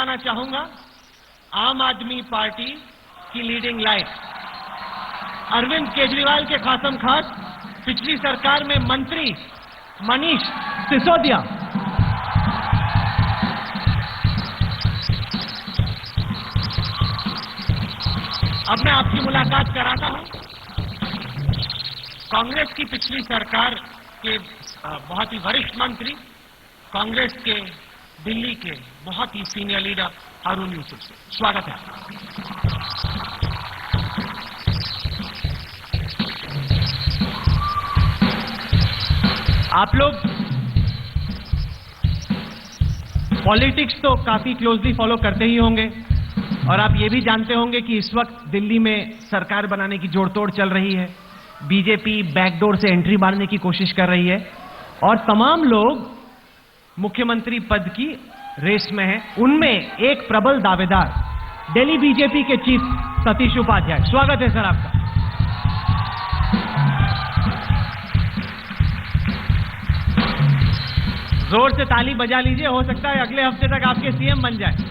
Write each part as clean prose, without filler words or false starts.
बुलाना चाहूंगा आम आदमी पार्टी की लीडिंग लाइट अरविंद केजरीवाल के खासम खास पिछली सरकार में मंत्री मनीष सिसोदिया। अब मैं आपकी मुलाकात कराता हूं कांग्रेस की पिछली सरकार के बहुत ही वरिष्ठ मंत्री, कांग्रेस के दिल्ली के बहुत ही सीनियर लीडर हारून यूसुफ से। स्वागत है। आप लोग पॉलिटिक्स तो काफी क्लोजली फॉलो करते ही होंगे और आप ये भी जानते होंगे कि इस वक्त दिल्ली में सरकार बनाने की जोड़तोड़ चल रही है। बीजेपी बैकडोर से एंट्री मारने की कोशिश कर रही है और तमाम लोग मुख्यमंत्री पद की रेस में हैं। उनमें एक प्रबल दावेदार दिल्ली बीजेपी के चीफ सतीश उपाध्याय। स्वागत है सर आपका। जोर से ताली बजा लीजिए, हो सकता है अगले हफ्ते तक आपके सीएम बन जाए।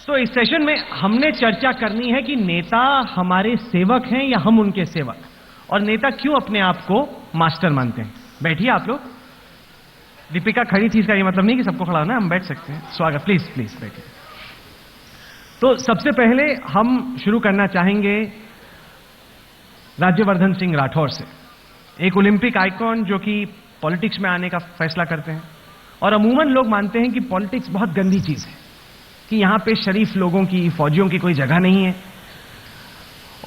तो इस सेशन में हमने चर्चा करनी है कि नेता हमारे सेवक हैं या हम उनके सेवक, और नेता क्यों अपने आप को मास्टर मानते हैं। बैठिए आप लोग। दीपिका खड़ी थी, इसका ये मतलब नहीं कि सबको खड़ा होना है, हम बैठ सकते हैं। स्वागत, प्लीज प्लीज बैठिए। तो सबसे पहले हम शुरू करना चाहेंगे राज्यवर्धन सिंह राठौर से, एक ओलंपिक आइकॉन जो कि पॉलिटिक्स में आने का फैसला करते हैं। और अमूमन लोग मानते हैं कि पॉलिटिक्स बहुत गंदी चीज है, कि यहां पे शरीफ लोगों की, फौजियों की कोई जगह नहीं है।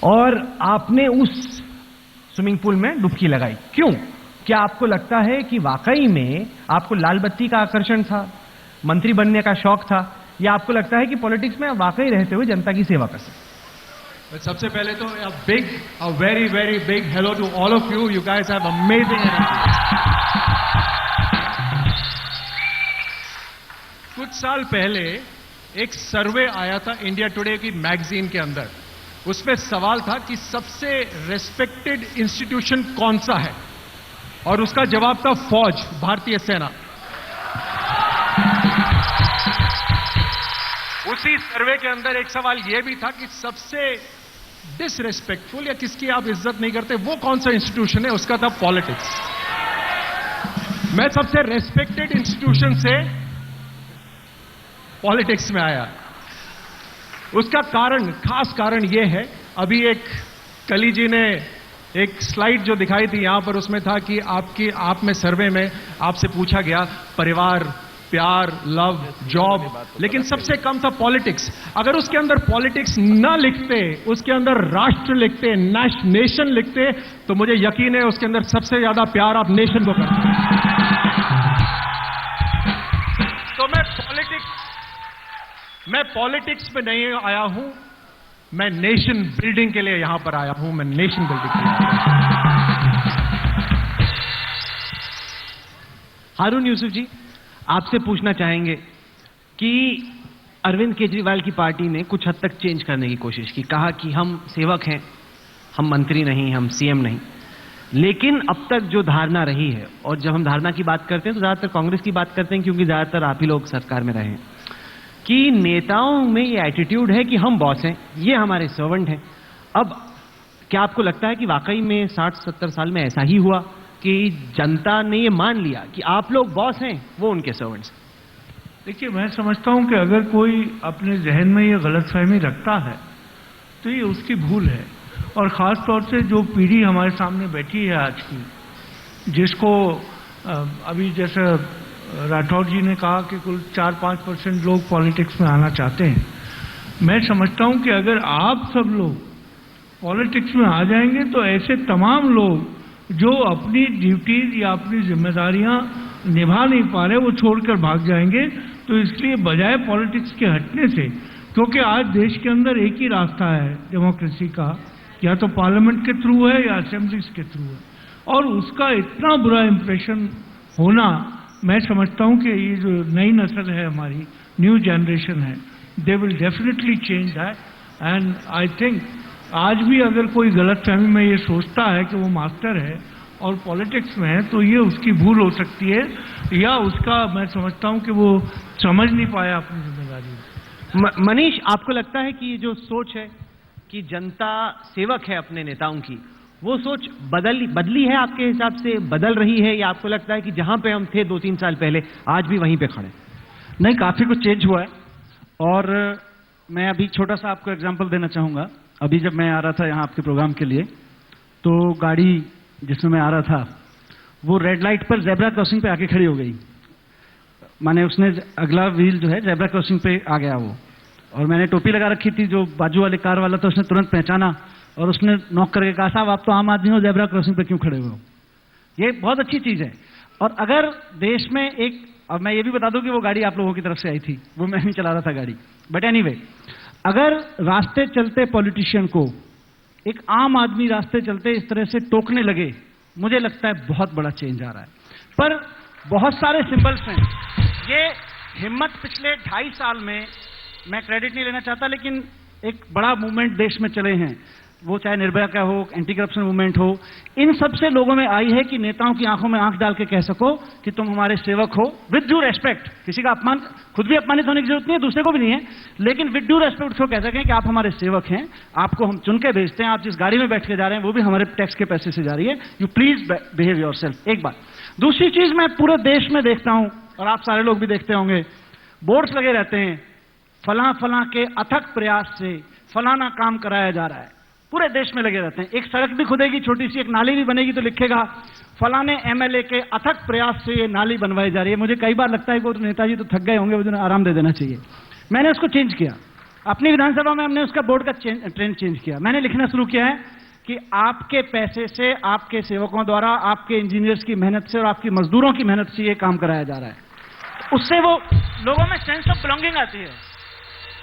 और आपने उस स्विमिंग पूल में डुबकी लगाई, क्यों? क्या आपको लगता है कि वाकई में आपको लाल बत्ती का आकर्षण था, मंत्री बनने का शौक था, या आपको लगता है कि पॉलिटिक्स में वाकई रहते हुए जनता की सेवा कर सकते? सबसे पहले तो a very very big hello to all of you. You guys have amazing energy. कुछ साल पहले एक सर्वे आया था इंडिया टुडे की मैगजीन के अंदर। उसमें सवाल था कि सबसे रेस्पेक्टेड इंस्टीट्यूशन कौन सा है, और उसका जवाब था फौज, भारतीय सेना। उसी सर्वे के अंदर एक सवाल यह भी था कि सबसे डिसरेस्पेक्टफुल या किसकी आप इज्जत नहीं करते वो कौन सा इंस्टीट्यूशन है, उसका था पॉलिटिक्स। मैं सबसे रेस्पेक्टेड इंस्टीट्यूशन से पॉलिटिक्स में आया। उसका कारण, खास कारण यह है, अभी एक कली जी ने एक स्लाइड जो दिखाई थी यहां पर, उसमें था कि आप में सर्वे में आपसे पूछा गया परिवार, प्यार, लव, जॉब, लेकिन सबसे कम था पॉलिटिक्स। अगर उसके अंदर पॉलिटिक्स ना लिखते, उसके अंदर राष्ट्र लिखते, नेशन लिखते, तो मुझे यकीन है उसके अंदर सबसे ज्यादा प्यार आप नेशन को करते हैं। तो मैं पॉलिटिक्स में नहीं आया हूं, मैं नेशन बिल्डिंग के लिए यहां पर आया हूं। मैं नेशन बिल्डिंग के लिए आया हूं। हारून यूसुफ जी, आपसे पूछना चाहेंगे कि अरविंद केजरीवाल की पार्टी ने कुछ हद तक चेंज करने की कोशिश की, कहा कि हम सेवक हैं, हम मंत्री नहीं, हम सीएम नहीं। लेकिन अब तक जो धारणा रही है, और जब हम धारणा की बात करते हैं तो ज्यादातर कांग्रेस की बात करते हैं, क्योंकि ज्यादातर आप ही लोग सरकार में रहे हैं, कि नेताओं में ये एटीट्यूड है कि हम बॉस हैं, ये हमारे सर्वेंट हैं। अब क्या आपको लगता है कि वाकई में 60-70 साल में ऐसा ही हुआ कि जनता ने ये मान लिया कि आप लोग बॉस हैं, वो उनके सर्वेंट्स? देखिए, मैं समझता हूं कि अगर कोई अपने जहन में ये गलतफहमी रखता है तो ये उसकी भूल है। और ख़ास तौर से जो पीढ़ी हमारे सामने बैठी है आज की, जिसको अभी जैसे राठौर जी ने कहा कि कुल 4-5% लोग पॉलिटिक्स में आना चाहते हैं, मैं समझता हूं कि अगर आप सब लोग पॉलिटिक्स में आ जाएंगे तो ऐसे तमाम लोग जो अपनी ड्यूटीज या अपनी जिम्मेदारियां निभा नहीं पा रहे, वो छोड़कर भाग जाएंगे। तो इसलिए बजाय पॉलिटिक्स के हटने से, क्योंकि आज देश के अंदर एक ही रास्ता है डेमोक्रेसी का, या तो पार्लियामेंट के थ्रू है या असेंबलीज के थ्रू है, और उसका इतना बुरा इंप्रेशन होना, मैं समझता हूं कि ये जो नई नस्ल है हमारी, न्यू जनरेशन है, they will definitely change that. And I think आज भी अगर कोई गलतफहमी में ये सोचता है कि वो मास्टर है और पॉलिटिक्स में है, तो ये उसकी भूल हो सकती है, या उसका मैं समझता हूं कि वो समझ नहीं पाया अपनी जिम्मेदारी। मनीष, आपको लगता है कि ये जो सोच है कि जनता सेवक है अपने नेताओं की, वो सोच बदली है आपके हिसाब से, बदल रही है, या आपको लगता है कि जहां पे हम थे 2-3 साल पहले आज भी वहीं पे खड़े? नहीं, काफी कुछ चेंज हुआ है। और मैं अभी छोटा सा आपको एग्जांपल देना चाहूंगा। अभी जब मैं आ रहा था यहाँ आपके प्रोग्राम के लिए, तो गाड़ी जिसमें मैं आ रहा था वो रेड लाइट पर जेब्रा क्रॉसिंग पे आके खड़ी हो गई। माने उसने अगला व्हील जो है जेब्रा क्रॉसिंग पे आ गया वो, और मैंने टोपी लगा रखी थी, जो बाजू वाले कार वाला था उसने तुरंत पहचाना और उसने नॉक करके कहा, साहब आप तो आम आदमी हो, जेब्रा क्रॉसिंग पे क्यों खड़े हुए हो? ये बहुत अच्छी चीज है। और अगर देश में एक, अब मैं ये भी बता दूं कि वो गाड़ी आप लोगों की तरफ से आई थी, वो मैं नहीं चला रहा था गाड़ी, बट एनीवे, अगर रास्ते चलते पॉलिटिशियन को एक आम आदमी रास्ते चलते इस तरह से टोकने लगे, मुझे लगता है बहुत बड़ा चेंज आ रहा है। पर बहुत सारे सिंबल्स हैं। ये हिम्मत पिछले 2.5 साल में, मैं क्रेडिट नहीं लेना चाहता, लेकिन एक बड़ा मूवमेंट देश में चले हैं, वो चाहे निर्भया का हो, एंटी करप्शन मूवमेंट हो, इन सबसे लोगों में आई है कि नेताओं की आंखों में आंख डाल के कह सको कि तुम हमारे सेवक हो, विद ड्यू रेस्पेक्ट। किसी का अपमान, खुद भी अपमानित होने की जरूरत नहीं है, दूसरे को भी नहीं है, लेकिन विद ड्यू रेस्पेक्ट उसको कह सकें कि आप हमारे सेवक हैं, आपको हम चुन के भेजते हैं, आप जिस गाड़ी में बैठ के जा रहे हैं वो भी हमारे टैक्स के पैसे से जा रही है, यू प्लीज बिहेव योरसेल्फ। एक बात। दूसरी चीज, मैं पूरे देश में देखता हूं और आप सारे लोग भी देखते होंगे, बोर्ड्स लगे रहते हैं, फलां के अथक प्रयास से फलाना काम कराया जा रहा है, पूरे देश में लगे रहते हैं। एक सड़क भी खुदेगी, छोटी सी एक नाली भी बनेगी, तो लिखेगा फलाने एमएलए के अथक प्रयास से ये नाली बनवाई जा रही है। मुझे कई बार लगता है कि वो नेताजी तो थक गए होंगे, उन्हें आराम दे देना चाहिए। मैंने उसको चेंज किया, अपनी विधानसभा में हमने उसका बोर्ड का ट्रेंड चेंज किया। मैंने लिखना शुरू किया है कि आपके पैसे से, आपके सेवकों द्वारा, आपके इंजीनियर्स की मेहनत से और आपकी मजदूरों की मेहनत से ये काम कराया जा रहा है। उससे वो लोगों में सेंस ऑफ बिलोंगिंग आती है।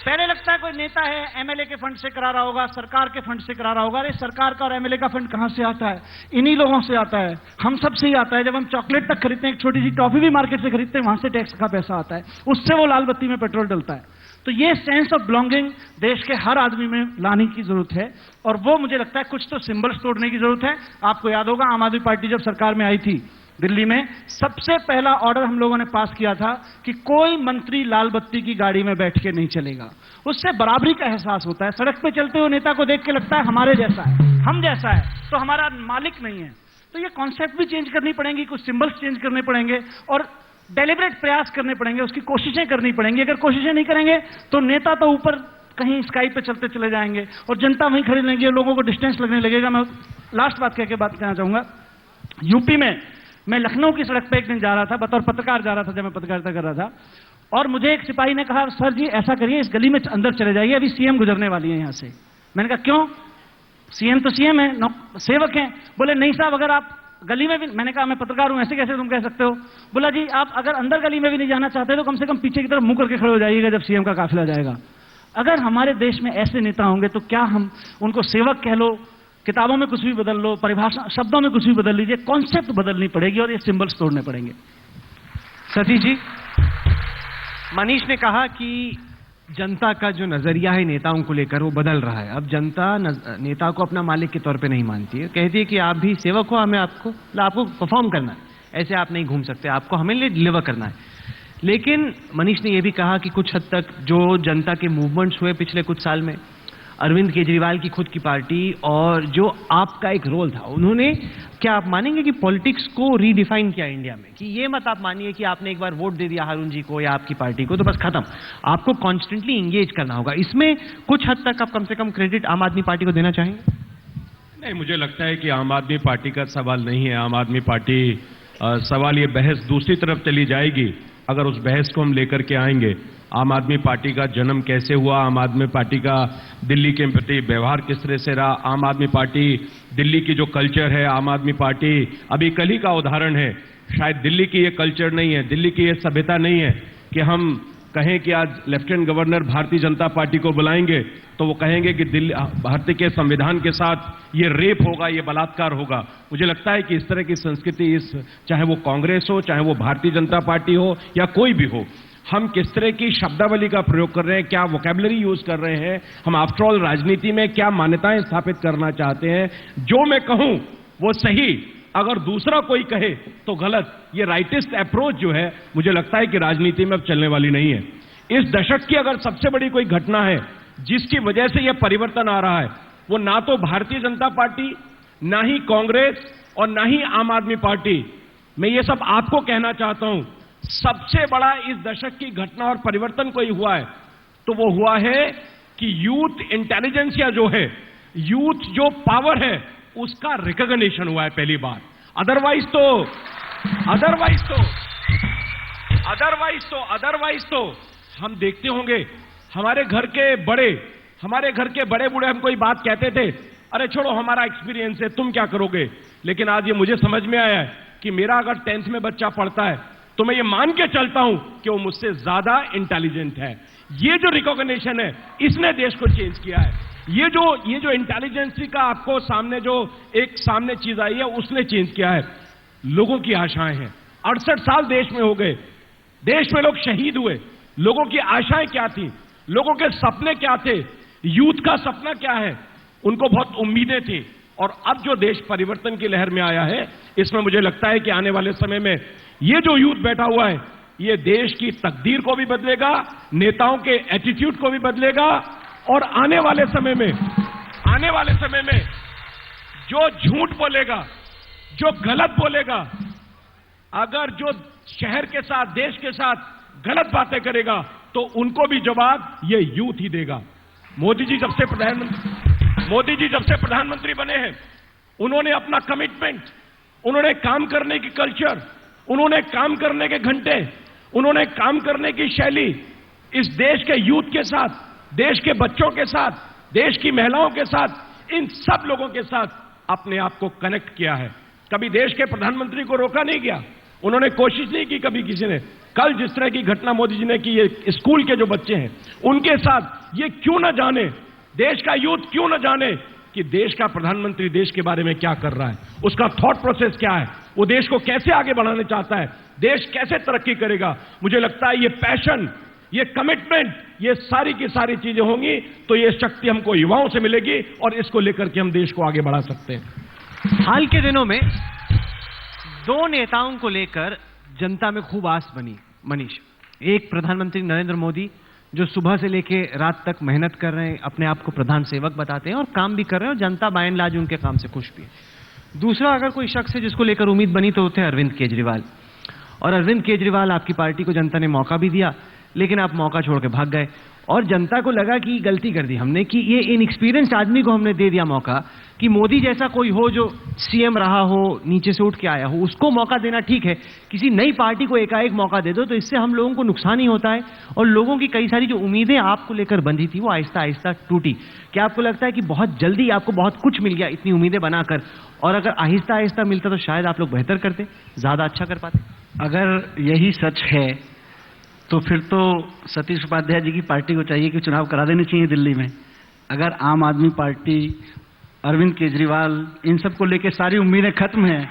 पहले लगता है कोई नेता है, एमएलए के फंड से करा रहा होगा, सरकार के फंड से करा रहा होगा। अरे सरकार का और एमएलए का फंड कहां से आता है? इन्हीं लोगों से आता है, हम सब से ही आता है। जब हम चॉकलेट तक खरीदते हैं, एक छोटी सी टॉफी भी मार्केट से खरीदते हैं, वहां से टैक्स का पैसा आता है, उससे वो लाल बत्ती में पेट्रोल डलता है। तो ये सेंस ऑफ बिलोंगिंग देश के हर आदमी में लाने की जरूरत है, और वो मुझे लगता है कुछ तो सिंबल्स तोड़ने की जरूरत है। आपको याद होगा, आम आदमी पार्टी जब सरकार में आई थी दिल्ली में, सबसे पहला ऑर्डर हम लोगों ने पास किया था कि कोई मंत्री लाल बत्ती की गाड़ी में बैठ के नहीं चलेगा। उससे बराबरी का एहसास होता है। सड़क पे चलते हुए नेता को देख के लगता है हमारे जैसा है, हम जैसा है, तो हमारा मालिक नहीं है। तो ये कॉन्सेप्ट भी चेंज करनी पड़ेंगी, कुछ सिंबल्स चेंज करने पड़ेंगे, और डेलिब्रेट प्रयास करने पड़ेंगे, उसकी कोशिशें करनी पड़ेंगी। अगर कोशिशें नहीं करेंगे तो नेता तो ऊपर कहीं स्काई पे चलते चले जाएंगे और जनता वहीं खड़ी रहेंगी, लोगों को डिस्टेंस लगने लगेगा। मैं लास्ट बात कह के बात कहना चाहूंगा, यूपी में मैं लखनऊ की सड़क पे एक दिन जा रहा था, बतौर पत्रकार जा रहा था, जब मैं पत्रकारिता कर रहा था, और मुझे एक सिपाही ने कहा, सर जी ऐसा करिए, इस गली में अंदर चले जाइए, अभी सीएम गुजरने वाली है यहां से। मैंने कहा क्यों? सीएम तो सीएम है, सेवक हैं। बोले नहीं साहब, अगर आप गली में भी, मैंने कहा मैं पत्रकार हूं, ऐसे कैसे तुम कह सकते हो? बोला जी आप अगर अंदर गली में भी नहीं जाना चाहते तो कम से कम पीछे की तरफ मुंह करके खड़े हो जाइएगा जब सीएम का काफिला जाएगा। अगर हमारे देश में ऐसे नेता होंगे तो क्या हम उनको सेवक कह लो, किताबों में कुछ भी बदल लो, परिभाषा शब्दों में कुछ भी बदल लीजिए, कॉन्सेप्ट बदलनी पड़ेगी और ये सिंबल्स तोड़ने पड़ेंगे। सतीश जी, मनीष ने कहा कि जनता का जो नजरिया है नेताओं को लेकर वो बदल रहा है। अब जनता नेता को अपना मालिक के तौर पे नहीं मानती है, कहती है कि आप भी सेवक हो, हमें आपको परफॉर्म करना है, ऐसे आप नहीं घूम सकते, आपको हमें लिए डिलीवर करना है। लेकिन मनीष ने यह भी कहा कि कुछ हद तक जो जनता के मूवमेंट्स हुए पिछले कुछ साल में, अरविंद केजरीवाल की खुद की पार्टी और जो आपका एक रोल था, उन्होंने, क्या आप मानेंगे कि पॉलिटिक्स को रीडिफाइन किया इंडिया में? कि ये मत आप मानिए कि आपने एक बार वोट दे दिया हारून जी को या आपकी पार्टी को तो बस खत्म, आपको कॉन्स्टेंटली इंगेज करना होगा। इसमें कुछ हद तक आप कम से कम क्रेडिट आम आदमी पार्टी को देना चाहेंगे? नहीं, मुझे लगता है कि आम आदमी पार्टी का सवाल नहीं है। आम आदमी पार्टी सवाल, ये बहस दूसरी तरफ चली जाएगी अगर उस बहस को हम लेकर के आएंगे। आम आदमी पार्टी का जन्म कैसे हुआ, आम आदमी पार्टी का दिल्ली के प्रति व्यवहार किस तरह से रहा, आम आदमी पार्टी दिल्ली की जो कल्चर है, आम आदमी पार्टी अभी कल ही का उदाहरण है। शायद दिल्ली की ये कल्चर नहीं है, दिल्ली की ये सभ्यता नहीं है कि हम कहें कि आज lieutenant governor Bharatiya Janata party को बुलाएंगे तो वो कहेंगे कि दिल्ली भारतीय के संविधान के साथ ये रेप होगा, ये बलात्कार होगा। मुझे लगता है कि इस तरह की संस्कृति, चाहे वो कांग्रेस हो, चाहे वो भारतीय जनता पार्टी हो या कोई भी हो, हम किस तरह की शब्दावली का प्रयोग कर रहे हैं, क्या वोकैबुलरी यूज कर रहे हैं, हम आफ्टर ऑल राजनीति में क्या मान्यताएं स्थापित करना चाहते हैं। जो मैं कहूं वो सही, अगर दूसरा कोई कहे तो गलत। ये राइटिस्ट अप्रोच जो है, मुझे लगता है कि राजनीति में अब चलने वाली नहीं है। इस दशक की अगर सबसे बड़ी कोई घटना है जिसकी वजह से यह परिवर्तन आ रहा है, वो ना तो भारतीय जनता पार्टी, ना ही कांग्रेस और ना ही आम आदमी पार्टी। मैं ये सब आपको कहना चाहता हूं, सबसे बड़ा इस दशक की घटना और परिवर्तन कोई हुआ है तो वो हुआ है कि यूथ इंटेलिजेंसिया जो है, यूथ जो पावर है, उसका रिकॉग्निशन हुआ है पहली बार। अदरवाइज तो हम देखते होंगे हमारे घर के बड़े बूढ़े हमको ये बात कहते थे, अरे छोड़ो हमारा एक्सपीरियंस है, तुम क्या करोगे। लेकिन आज ये मुझे समझ में आया है कि मेरा अगर 10th में बच्चा पढ़ता है तो मैं ये मान के चलता हूं कि वो मुझसे ज्यादा इंटेलिजेंट है। ये जो रिकॉग्निशन है, इसने देश को चेंज किया है। ये जो इंटेलिजेंसी का आपको सामने जो एक सामने चीज आई है, उसने चेंज किया है। लोगों की आशाएं हैं, 68 साल देश में हो गए, देश में लोग शहीद हुए, लोगों की आशाएं क्या थी, लोगों के सपने क्या थे, यूथ का सपना क्या है, उनको बहुत उम्मीदें थी। और अब जो देश परिवर्तन की लहर में आया है, इसमें मुझे लगता है कि आने वाले समय में ये जो यूथ बैठा हुआ है, ये देश की तकदीर को भी बदलेगा, नेताओं के एटीट्यूड को भी बदलेगा। और आने वाले समय में जो झूठ बोलेगा, जो गलत बोलेगा, अगर जो शहर के साथ, देश के साथ गलत बातें करेगा, तो उनको भी जवाब ये यूथ ही देगा। मोदी जी जब से प्रधानमंत्री बने हैं, उन्होंने अपना कमिटमेंट, उन्होंने काम करने की कल्चर, उन्होंने काम करने के घंटे, उन्होंने काम करने की शैली इस देश के यूथ के साथ, देश के बच्चों के साथ, देश की महिलाओं के साथ, इन सब लोगों के साथ अपने आप को कनेक्ट किया है। कभी देश के प्रधानमंत्री को रोका नहीं गया, उन्होंने कोशिश नहीं की कभी किसी ने। कल जिस तरह की घटना मोदी जी ने की, ये स्कूल के जो बच्चे हैं उनके साथ, ये क्यों ना जाने, देश का यूथ क्यों ना जाने कि देश का प्रधानमंत्री देश के बारे में क्या कर रहा है, उसका थॉट प्रोसेस क्या है, वो देश को कैसे आगे बढ़ाना चाहता है, देश कैसे तरक्की करेगा। मुझे लगता है ये पैशन, ये कमिटमेंट, ये सारी की सारी चीजें होंगी तो ये शक्ति हमको युवाओं से मिलेगी और इसको लेकर के हम देश को आगे बढ़ा सकते हैं। हाल के दिनों में दो नेताओं को लेकर जनता में खूब आस बनी मनीष। एक प्रधानमंत्री नरेंद्र मोदी, जो सुबह से लेके रात तक मेहनत कर रहे हैं, अपने आप को प्रधान सेवक बताते हैं और काम भी कर रहे हैं, और जनता बाय एंड लार्ज उनके काम से खुश भी है। दूसरा अगर कोई शख्स है जिसको लेकर उम्मीद बनी तो थे अरविंद केजरीवाल। और अरविंद केजरीवाल, आपकी पार्टी को जनता ने मौका भी दिया, लेकिन आप मौका छोड़ के भाग गए और जनता को लगा कि गलती कर दी हमने, कि ये इनएक्सपीरियंस्ड आदमी को हमने दे दिया मौका, कि मोदी जैसा कोई हो जो सीएम रहा हो, नीचे से उठ के आया हो, उसको मौका देना ठीक है, किसी नई पार्टी को एकाएक मौका दे दो तो इससे हम लोगों को नुकसान ही होता है और लोगों की कई सारी जो उम्मीदें आपको लेकर बंधी थी वो आहिस्ता आहिस्ता टूटी। क्या आपको लगता है कि बहुत जल्दी आपको बहुत कुछ मिल गया इतनी उम्मीदें बनाकर, और अगर आहिस्ता आहिस्ता मिलता तो शायद आप लोग बेहतर करते, ज्यादा अच्छा कर पाते? अगर यही सच है तो फिर तो सतीश उपाध्याय जी की पार्टी को चाहिए कि चुनाव करा देने चाहिए दिल्ली में। अगर आम आदमी पार्टी, अरविंद केजरीवाल, इन सब को लेकर सारी उम्मीदें खत्म हैं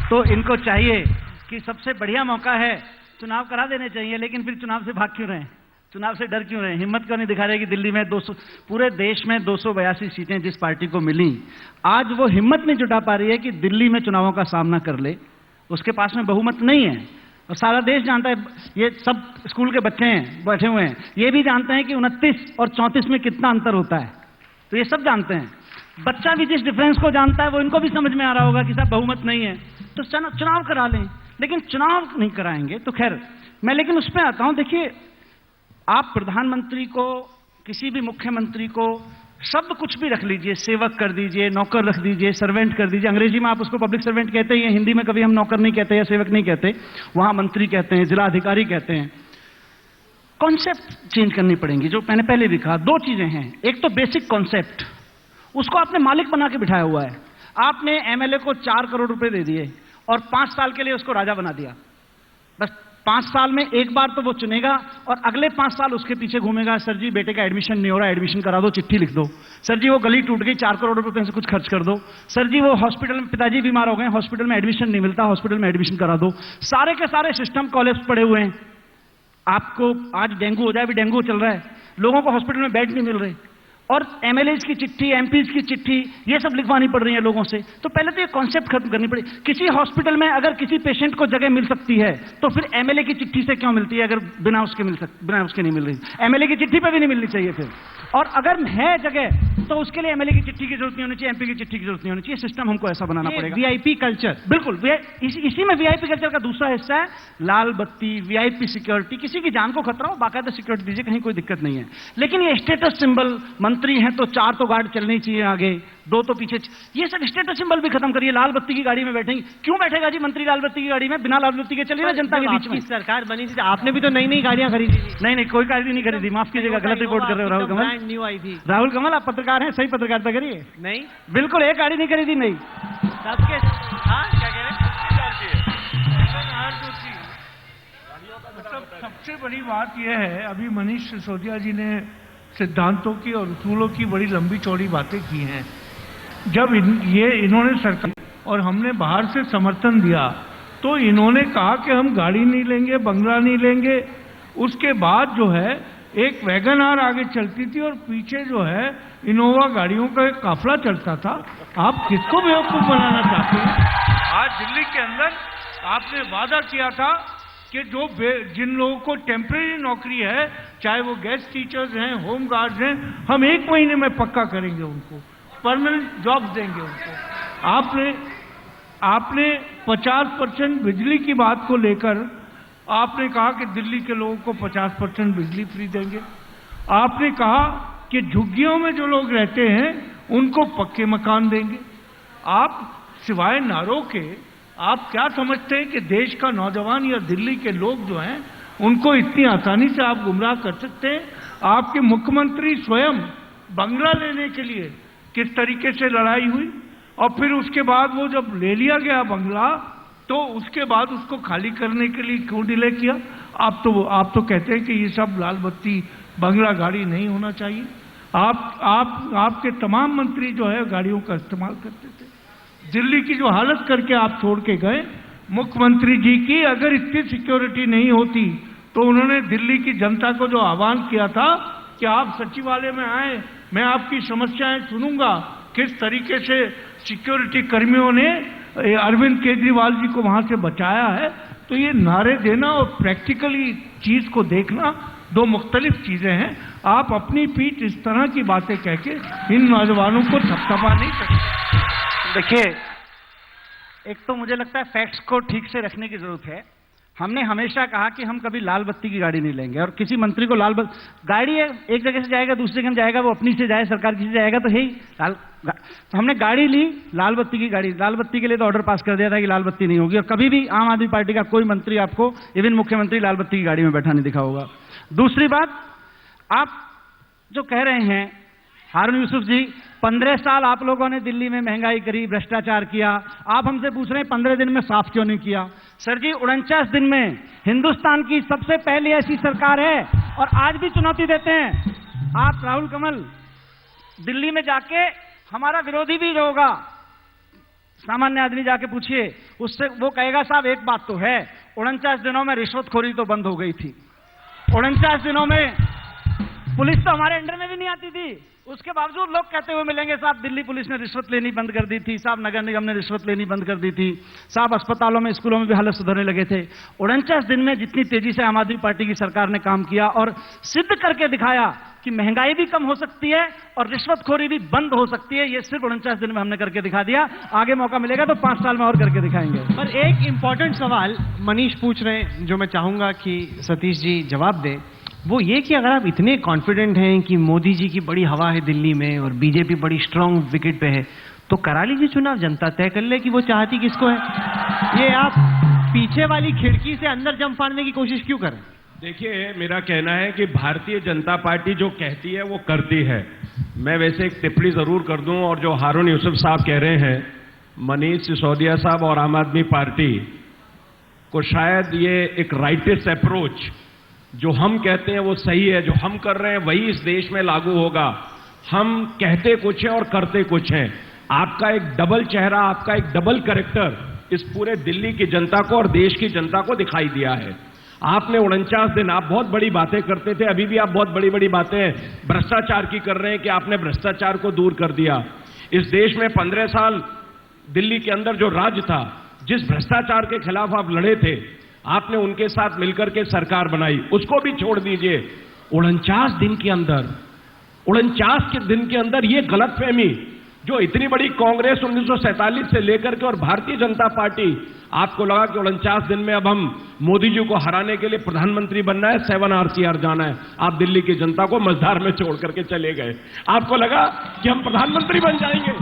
तो इनको चाहिए कि सबसे बढ़िया मौका है, चुनाव करा देने चाहिए। लेकिन फिर चुनाव से भाग क्यों रहे, चुनाव से डर क्यों रहे, हिम्मत क्यों नहीं दिखा रहे कि दिल्ली में 200, पूरे देश में 282 सीटें जिस पार्टी को मिली, आज वो हिम्मत नहीं जुटा पा रही है कि दिल्ली में चुनावों का सामना कर ले। उसके पास में बहुमत नहीं है और सारा देश जानता है, ये सब स्कूल के बच्चे हैं बैठे हुए हैं, ये भी जानते हैं कि 29 और 34 में कितना अंतर होता है, तो ये सब जानते हैं। बच्चा भी जिस डिफरेंस को जानता है वो इनको भी समझ में आ रहा होगा कि साहब बहुमत नहीं है तो चुनाव करा लें, लेकिन चुनाव नहीं कराएंगे तो खैर। मैं लेकिन उस पर आता हूं, देखिए आप प्रधानमंत्री को, किसी भी मुख्यमंत्री को शब्द कुछ भी रख लीजिए, सेवक कर दीजिए, नौकर रख दीजिए, सर्वेंट कर दीजिए, अंग्रेजी में आप उसको पब्लिक सर्वेंट कहते हैं, हिंदी में कभी हम नौकर नहीं कहते या सेवक नहीं कहते, वहां मंत्री कहते हैं, जिला अधिकारी कहते हैं। कॉन्सेप्ट चेंज करनी पड़ेंगी, जो मैंने पहले भी कहा। दो चीजें हैं, एक तो बेसिक कॉन्सेप्ट, उसको आपने मालिक बना के बिठाया हुआ है। आपने एमएलए को 4 करोड़ रुपए दे दिए और 5 साल के लिए उसको राजा बना दिया। बस 5 साल में एक बार तो वो चुनेगा और अगले 5 साल उसके पीछे घूमेगा, सर जी बेटे का एडमिशन नहीं हो रहा, एडमिशन करा दो, चिट्ठी लिख दो। सर जी वो गली टूट गई, 4 करोड़ रुपए से कुछ खर्च कर दो। सर जी वो हॉस्पिटल में, पिताजी बीमार हो गए, हॉस्पिटल में एडमिशन नहीं मिलता, हॉस्पिटल में एडमिशन करा दो। सारे के सारे सिस्टम कॉलेज पड़े हुए हैं, आपको आज डेंगू हो जाए, अभी डेंगू चल रहा है, लोगों को हॉस्पिटल में बेड नहीं मिल रहे, और एमएलएज की चिट्ठी, एमपीज की चिट्ठी, ये सब लिखवानी पड़ रही है लोगों से। तो पहले तो ये कॉन्सेप्ट खत्म करनी पड़ेगी। किसी हॉस्पिटल में अगर किसी पेशेंट को जगह मिल सकती है तो फिर एमएलए की चिट्ठी से क्यों मिलती है, अगर बिना उसके नहीं मिल रही? एमएलए की चिट्ठी पे भी नहीं मिलनी चाहिए फिर। और अगर है जगह तो उसके लिए एमएलए की चिट्ठी की जरूरत नहीं होनी चाहिए, एमपी की चिट्ठी की जरूरत नहीं होनी चाहिए। सिस्टम हमको ऐसा बनाना पड़ेगा। वीआईपी कल्चर, बिल्कुल इसी में वीआईपी कल्चर का दूसरा हिस्सा है लाल बत्ती, वीआईपी सिक्योरिटी। किसी की जान को खतरा हो, बाकायदा सिक्योरिटी दीजिए, कहीं कोई दिक्कत नहीं है। लेकिन ये स्टेटस सिंबल, मंत्री हैं तो 4 तो गार्ड चलनी चाहिए आगे, 2 तो पीछे, ये सब स्टेटस सिंबल भी खत्म करिए। लाल बत्ती की गाड़ी में बैठेंगे, क्यों बैठेगा जी मंत्री लाल बत्ती की गाड़ी में? बिना लाल बत्ती के चलिए ना जनता के बीच में। सरकार बनी थी, आपने भी तो नई नई गाड़ियां खरीदी थी। नहीं, कोई गाड़ी नहीं खरीदी, माफ कीजिएगा, गलत रिपोर्ट कर रहे हो राहुल कमल। न्यू आई थी। राहुल कमल, आप पत्रकार हैं, सही पत्रकारिता करिए। नहीं, बिल्कुल एक गाड़ी नहीं खरीदी, नहीं। सबके, हाँ क्या कह रहे हैं? सबसे बड़ी बात यह है, अभी मनीष सिसोदिया जी ने सिद्धांतों की और उसूलों की बड़ी लंबी चौड़ी बातें की हैं। जब इन्होंने सरकार और हमने बाहर से समर्थन दिया तो इन्होंने कहा कि हम गाड़ी नहीं लेंगे, बंगला नहीं लेंगे। उसके बाद जो है एक वैगन आर आगे चलती थी और पीछे जो है इनोवा गाड़ियों का एक काफिला चलता था। आप किसको बेवकूफ बनाना चाहते हैं? आज दिल्ली के अंदर आपने वादा किया था कि जिन लोगों को टेम्परेरी नौकरी है, चाहे वो गेस्ट टीचर्स हैं, होम गार्ड्स हैं, हम 1 महीने में पक्का करेंगे, उनको परमानेंट जॉब्स देंगे उनको। आपने 50% बिजली की बात को लेकर आपने कहा कि दिल्ली के लोगों को 50% बिजली फ्री देंगे। आपने कहा कि झुग्गियों में जो लोग रहते हैं उनको पक्के मकान देंगे। आप सिवाय नारों के आप क्या समझते हैं कि देश का नौजवान या दिल्ली के लोग जो हैं उनको इतनी आसानी से आप गुमराह कर सकते हैं? आपके मुख्यमंत्री स्वयं बंगला लेने के लिए किस तरीके से लड़ाई हुई, और फिर उसके बाद वो जब ले लिया गया बंगला तो उसके बाद उसको खाली करने के लिए क्यों डिले किया? आप तो कहते हैं कि ये सब लाल बत्ती बंगला गाड़ी नहीं होना चाहिए। आपके तमाम मंत्री जो है गाड़ियों का इस्तेमाल करते थे। दिल्ली की जो हालत करके आप छोड़ के गए, मुख्यमंत्री जी की अगर इतनी सिक्योरिटी नहीं होती तो उन्होंने दिल्ली की जनता को जो आह्वान किया था कि आप सचिवालय में आए, मैं आपकी समस्याएं सुनूंगा, किस तरीके से सिक्योरिटी कर्मियों ने अरविंद केजरीवाल जी को वहां से बचाया है। तो ये नारे देना और प्रैक्टिकली चीज को देखना 2 मुख्तलिफ चीजें हैं। आप अपनी पीठ इस तरह की बातें कह के इन नौजवानों को थपथपा नहीं सकते। देखिए, एक तो मुझे लगता है फैक्ट्स को ठीक से रखने की जरूरत है। हमने हमेशा कहा कि हम कभी लाल बत्ती की गाड़ी नहीं लेंगे, और किसी मंत्री को गाड़ी है, एक जगह से जाएगा दूसरी जगह जाएगा, वो अपनी से जाए सरकार की से जाएगा तो है ही तो हमने गाड़ी ली लाल बत्ती की गाड़ी। लाल बत्ती के लिए तो ऑर्डर पास कर दिया था कि लाल बत्ती नहीं होगी, और कभी भी आम आदमी पार्टी का कोई मंत्री आपको, इवन मुख्यमंत्री, लाल बत्ती की गाड़ी में बैठा नहीं दिखा होगा। दूसरी बात, आप जो कह रहे हैं हारून यूसुफ जी, 15 साल आप लोगों ने दिल्ली में महंगाई करी, भ्रष्टाचार किया, आप हमसे पूछ रहे हैं 15 दिन में साफ क्यों नहीं किया? सर जी, 49 दिन में हिंदुस्तान की सबसे पहली ऐसी सरकार है, और आज भी चुनौती देते हैं आप। राहुल कमल, दिल्ली में जाके हमारा विरोधी भी जो होगा, सामान्य आदमी जाके पूछिए उससे, वो कहेगा साहब एक बात तो है, 49 दिनों में रिश्वतखोरी तो बंद हो गई थी, 49 दिनों में पुलिस तो हमारे अंडर में भी नहीं आती थी, उसके बावजूद लोग कहते हुए मिलेंगे साहब दिल्ली पुलिस ने रिश्वत लेनी बंद कर दी थी, साहब नगर निगम ने रिश्वत लेनी बंद कर दी थी, साहब अस्पतालों में, स्कूलों में भी हालत सुधरने लगे थे। 49 दिन में जितनी तेजी से आम आदमी पार्टी की सरकार ने काम किया और सिद्ध करके दिखाया कि महंगाई भी कम हो सकती है और रिश्वतखोरी भी बंद हो सकती है, ये सिर्फ 49 दिन में हमने करके दिखा दिया। आगे मौका मिलेगा तो 5 साल में और करके दिखाएंगे। पर एक इंपॉर्टेंट सवाल मनीष पूछ रहे हैं, जो मैं चाहूंगा कि सतीश जी जवाब दें, वो ये कि अगर आप इतने कॉन्फिडेंट हैं कि मोदी जी की बड़ी हवा है दिल्ली में और बीजेपी बड़ी स्ट्रांग विकेट पे है, तो करा लीजिए चुनाव, जनता तय कर ले कि वो चाहती किसको है। ये आप पीछे वाली खिड़की से अंदर जंप मारने की कोशिश क्यों करें? देखिए, मेरा कहना है कि भारतीय जनता पार्टी जो कहती है वो करती है। मैं वैसे एक टिप्पणी जरूर कर दूं, और जो हारून यूसुफ साहब कह रहे हैं, मनीष सिसोदिया साहब और आम आदमी पार्टी को शायद ये एक राइटिस्ट अप्रोच, जो हम कहते हैं वो सही है, जो हम कर रहे हैं वही इस देश में लागू होगा। हम कहते कुछ हैं और करते कुछ हैं। आपका एक डबल चेहरा, आपका एक डबल कैरेक्टर इस पूरे दिल्ली की जनता को और देश की जनता को दिखाई दिया है। आपने 49 दिन, आप बहुत बड़ी बातें करते थे, अभी भी आप बहुत बड़ी बड़ी बातें भ्रष्टाचार की कर रहे हैं कि आपने भ्रष्टाचार को दूर कर दिया। इस देश में 15 साल दिल्ली के अंदर जो राज था, जिस भ्रष्टाचार के खिलाफ आप लड़े थे, आपने उनके साथ मिलकर के सरकार बनाई, उसको भी छोड़ दीजिए। 49 दिन के अंदर, 49 के दिन के अंदर ये गलतफहमी जो इतनी बड़ी कांग्रेस 1947 से लेकर के और भारतीय जनता पार्टी, आपको लगा कि 49 दिन में अब हम मोदी जी को हराने के लिए प्रधानमंत्री बनना है, 7 RCR जाना है। आप दिल्ली की जनता को मझधार में छोड़ करके चले गए। आपको लगा कि हम प्रधानमंत्री बन जाएंगे।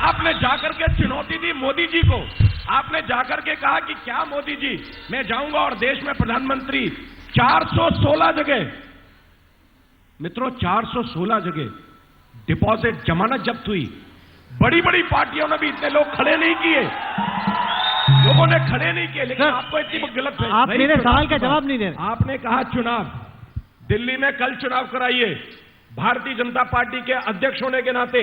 आपने जाकर के चुनौती दी मोदी जी को, आपने जाकर के कहा कि क्या मोदी जी, मैं जाऊंगा और देश में प्रधानमंत्री। 416 जगह मित्रों, 416 जगह डिपॉजिट, जमानत जब्त हुई। बड़ी बड़ी पार्टियों ने भी इतने लोग खड़े नहीं किए, लोगों ने खड़े नहीं किए, लेकिन आपको इतनी गलत है। आप मेरे सवाल का जवाब नहीं दे रहे। आपने कहा चुनाव, दिल्ली में कल चुनाव कराइए। भारतीय जनता पार्टी के अध्यक्ष होने के नाते,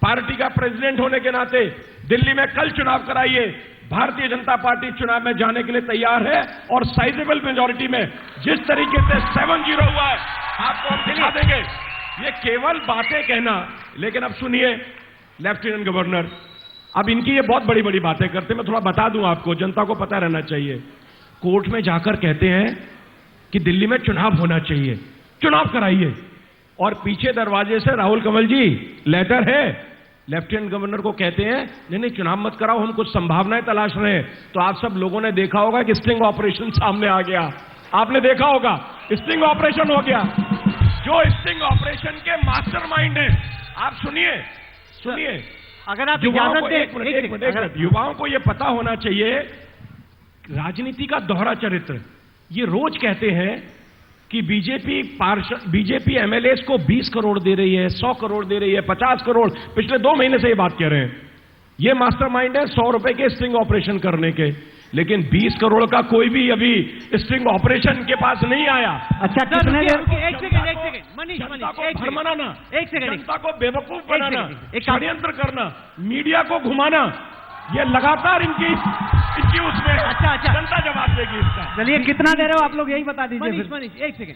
पार्टी का प्रेसिडेंट होने के नाते दिल्ली में कल चुनाव कराइए। भारतीय जनता पार्टी चुनाव में जाने के लिए तैयार है और साइजेबल मेजॉरिटी में, जिस तरीके से 7-0 हुआ है, आपको हम दिखा देंगे। ये केवल बातें कहना, लेकिन अब सुनिए लेफ्टिनेंट गवर्नर, अब इनकी ये बहुत बड़ी बड़ी बातें करते हैं, मैं थोड़ा बता दूं आपको, जनता को पता रहना चाहिए। कोर्ट में जाकर कहते हैं कि दिल्ली में चुनाव होना चाहिए, चुनाव कराइए, और पीछे दरवाजे से राहुल कंवल जी लेटर है, लेफ्टिनेंट गवर्नर को कहते हैं नहीं नहीं चुनाव मत कराओ, हम कुछ संभावनाएं तलाश रहे हैं। तो आप सब लोगों ने देखा होगा कि स्टिंग ऑपरेशन सामने आ गया, आपने देखा होगा स्टिंग ऑपरेशन हो गया। जो स्टिंग ऑपरेशन के मास्टरमाइंड हैं, आप सुनिए सुनिए, अगर आप युवाओं इजाजत को, दें, एक मिनट, युवाओं को यह पता होना चाहिए, राजनीति का दोहरा चरित्र। ये रोज कहते हैं कि बीजेपी एमएलएस को 20 करोड़ दे रही है, 100 करोड़ दे रही है, 50 करोड़, पिछले 2 महीने से ये बात कह रहे हैं। ये मास्टरमाइंड है 100 रुपए के स्ट्रिंग ऑपरेशन करने के, लेकिन 20 करोड़ का कोई भी अभी स्ट्रिंग ऑपरेशन के पास नहीं आया। अच्छा, कितने देर? एक सेकंड मनीष, जनता को भरमाना, एक सेकंड, जनता को बेवकूफ बनाना, एक षड्यंत्र करना, मीडिया को घुमाना, ये लगातार इनकी उसमें। अच्छा जनता जवाब देगी इसका। चलिए, कितना दे रहे हो आप लोग, यही बता दीजिए। मनीष, एक सेकंड,